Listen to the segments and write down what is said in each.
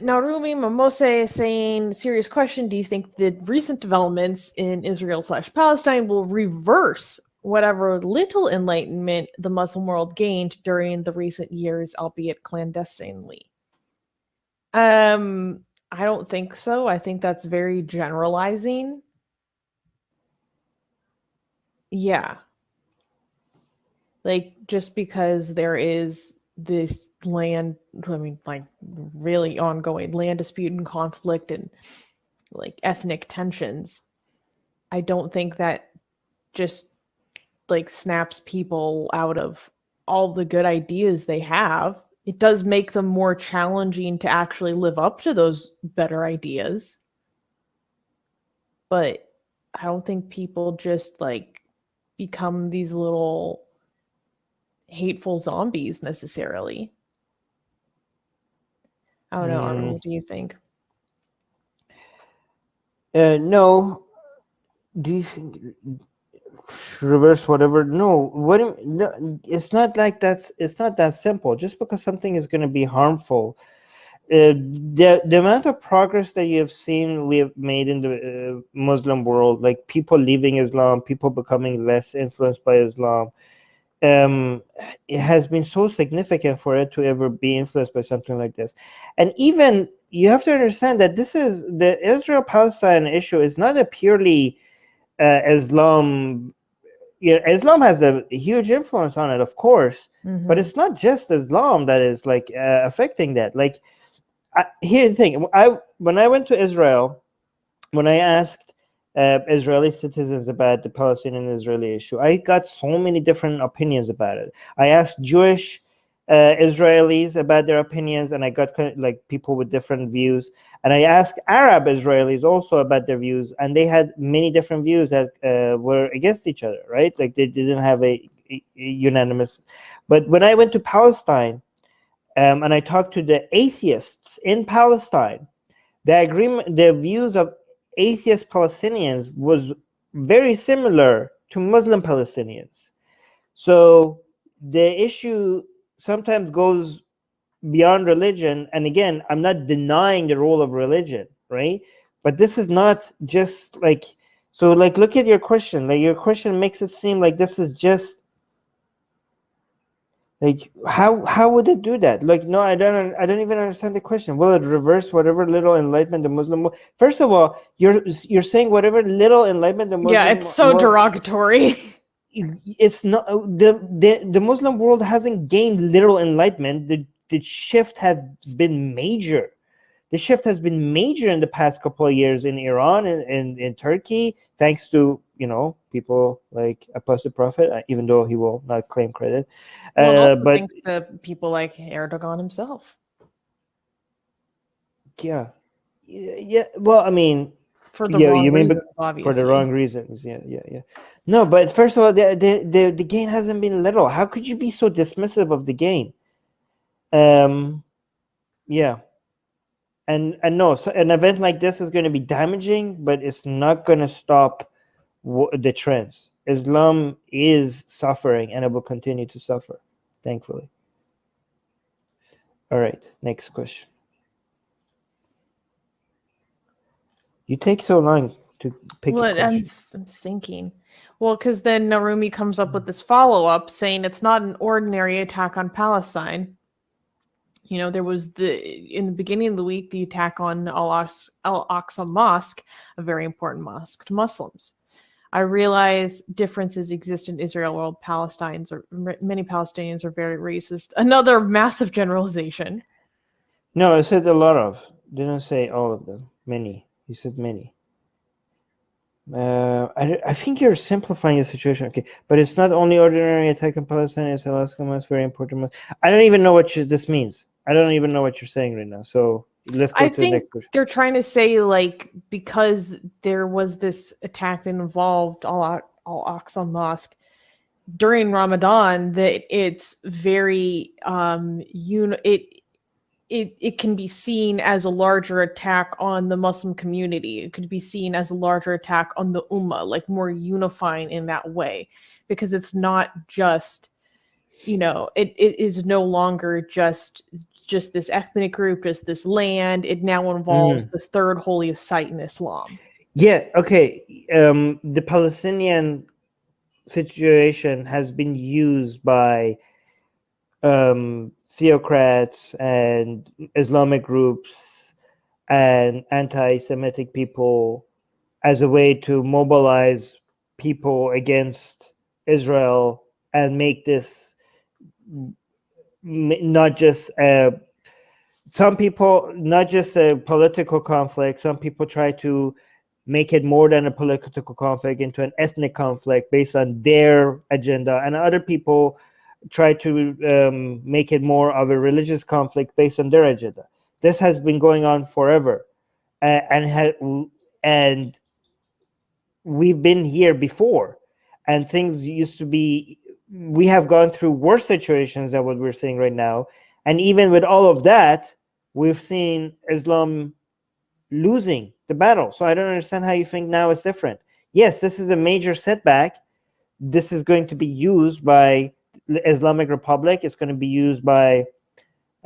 Narumi Momose is saying, serious question, do you think the recent developments in Israel/Palestine will reverse whatever little enlightenment the Muslim world gained during the recent years, albeit clandestinely? I don't think so. I think that's very generalizing. Yeah. Like, just because there is this land, I mean, like, really ongoing land dispute and conflict and, like, ethnic tensions, I don't think that just, like, snaps people out of all the good ideas they have. It does make them more challenging to actually live up to those better ideas. But I don't think people just, like, become these little hateful zombies necessarily. I don't know, Armin, what do you think? No. Do you think reverse whatever? No. No, it's not like that's. It's not that simple. Just because something is going to be harmful, the amount of progress that you have seen we have made in the Muslim world, like people leaving Islam, people becoming less influenced by Islam, it has been so significant for it to ever be influenced by something like this. And even you have to understand that this is the Israel-Palestine issue is not a purely Islam. Islam has a huge influence on it, of course, but it's not just Islam that is like affecting that. Like, here's the thing: when I went to Israel, when I asked Israeli citizens about the Palestinian-Israeli issue, I got so many different opinions about it. I asked Jewish Israelis about their opinions, and I got like people with different views. And I asked Arab Israelis also about their views, and they had many different views that were against each other, right? Like they didn't have a unanimous. But when I went to Palestine, and I talked to the atheists in Palestine, the views of atheist Palestinians was very similar to Muslim Palestinians. So the issue sometimes goes beyond religion. And again, I'm not denying the role of religion, right? But this is not just like, so like, look at your question. Like your question makes it seem like this is just like, how would it do that? Like, no, I don't even understand the question. Will it reverse whatever little enlightenment the Muslim? First of all, you're saying whatever little enlightenment the Muslim. Yeah, it's so derogatory. It's not the Muslim world hasn't gained literal enlightenment. The shift has been major. The shift has been major in the past couple of years in Iran and in Turkey, thanks to people like Apostle Prophet, even though he will not claim credit. Well, but thanks to people like Erdogan himself. Yeah. Well, I mean, for the wrong reasons, obviously. For the wrong reasons, yeah. No, but first of all, the gain hasn't been little. How could you be so dismissive of the gain? Yeah. And no, so an event like this is going to be damaging, but it's not going to stop the trends. Islam is suffering, and it will continue to suffer, thankfully. All right, next question. You take so long to pick a question. I'm thinking. Well, because then Narumi comes up with this follow-up saying it's not an ordinary attack on Palestine. There was in the beginning of the week, the attack on Al-Aqsa Mosque, a very important mosque to Muslims. I realize differences exist in Israel, while many Palestinians are very racist. Another massive generalization. No, I said a lot of. Didn't say all of them. Many. You said many. I think you're simplifying the situation. Okay, but it's not only ordinary attack on Palestine. It's Al-Aqsa Mosque, very important. I don't even know what this means. I don't even know what you're saying right now. So let's go to the next question. They're trying to say, like, because there was this attack that involved Al-Aqsa Mosque during Ramadan, that it's very it can be seen as a larger attack on the Muslim community. It could be seen as a larger attack on the Ummah, like more unifying in that way, because it's not just, it is no longer just just this ethnic group, just this land. It now involves the third holiest site in Islam. Yeah, okay. The Palestinian situation has been used by theocrats and Islamic groups and anti-Semitic people as a way to mobilize people against Israel and make this not just some people, not just a political conflict. Some people try to make it more than a political conflict into an ethnic conflict based on their agenda, and other people try to make it more of a religious conflict based on their agenda. This has been going on forever, and we've been here before, and things used to be. We have gone through worse situations than what we're seeing right now, and even with all of that, we've seen Islam losing the battle. So I don't understand how you think now it's different. Yes, this is a major setback. This is going to be used by the Islamic Republic. It's going to be used by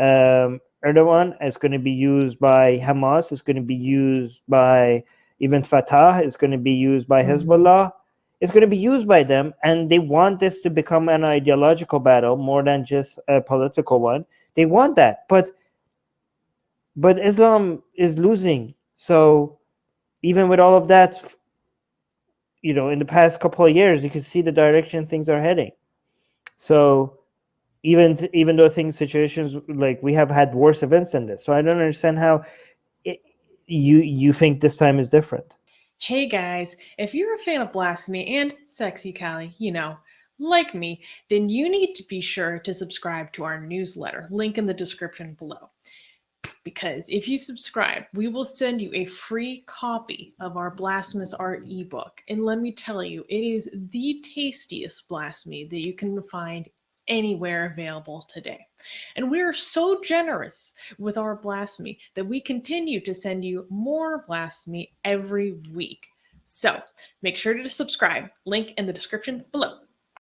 Erdogan. It's going to be used by Hamas. It's going to be used by even Fatah. It's going to be used by Hezbollah. It's going to be used by them, and they want this to become an ideological battle more than just a political one. They want that, but Islam is losing. So even with all of that, in the past couple of years, you can see the direction things are heading. So even though situations like we have had worse events than this, so I don't understand how you think this time is different. Hey guys, if you're a fan of Blasphemy and Sexy Callie, like me, then you need to be sure to subscribe to our newsletter, link in the description below. Because if you subscribe, we will send you a free copy of our Blasphemous Art ebook. And let me tell you, it is the tastiest blasphemy that you can find anywhere available today. And we are so generous with our blasphemy that we continue to send you more blasphemy every week. So make sure to subscribe, link in the description below.